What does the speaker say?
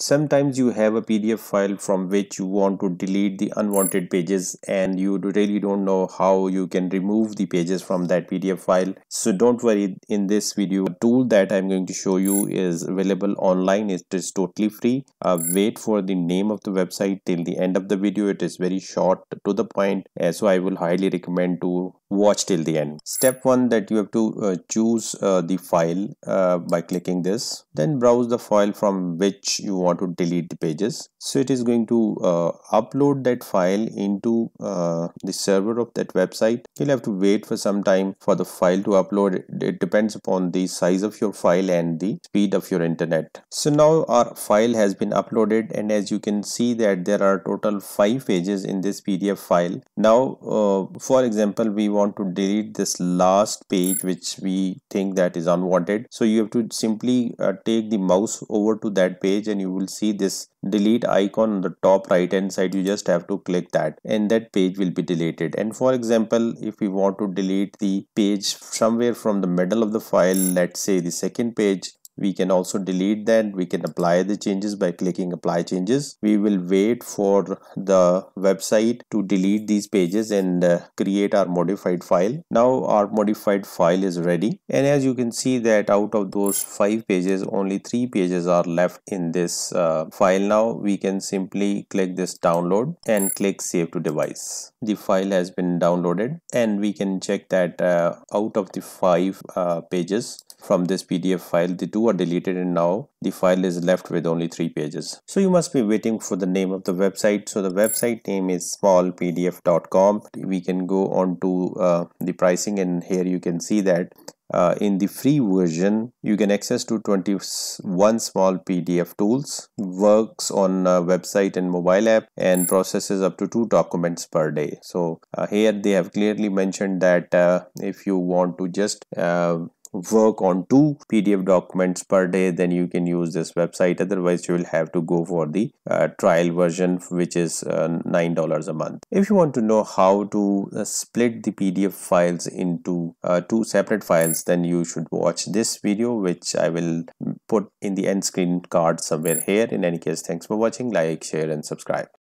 Sometimes you have a PDF file from which you want to delete the unwanted pages and you really don't know how you can remove the pages from that PDF file. So don't worry, in this video, the tool that I'm going to show you is available online. It is totally free. Wait for the name of the website till the end of the video. It is very short to the point, so I will highly recommend to watch till the end. Step 1, that you have to choose the file by clicking this. Then browse the file from which you want to delete the pages. So it is going to upload that file into the server of that website. You'll have to wait for some time for the file to upload. It depends upon the size of your file and the speed of your internet. So now our file has been uploaded, and as you can see that there are total 5 pages in this PDF file. Now for example, we want to delete this last page which we think that is unwanted. So you have to simply take the mouse over to that page and you will see this delete icon on the top right hand side. You just have to click that and that page will be deleted. And for example, if we want to delete the page somewhere from the middle of the file, let's say the second page, we can also delete that. We can apply the changes by clicking apply changes. We will wait for the website to delete these pages and create our modified file. Now our modified file is ready, and as you can see that out of those 5 pages, only 3 pages are left in this file. Now we can simply click this download and click save to device. The file has been downloaded, and we can check that out of the 5 pages from this PDF file, the 2 are deleted, and now the file is left with only 3 pages. So you must be waiting for the name of the website. So the website name is smallpdf.com. We can go on to the pricing, and here you can see that in the free version you can access to 21 small PDF tools, works on website and mobile app, and processes up to 2 documents per day. So here they have clearly mentioned that if you want to just work on 2 PDF documents per day, then you can use this website. Otherwise you will have to go for the trial version, which is $9 a month. If you want to know how to split the PDF files into 2 separate files, then you should watch this video, which I will put in the end screen card somewhere here. In any case, thanks for watching. Like, share and subscribe.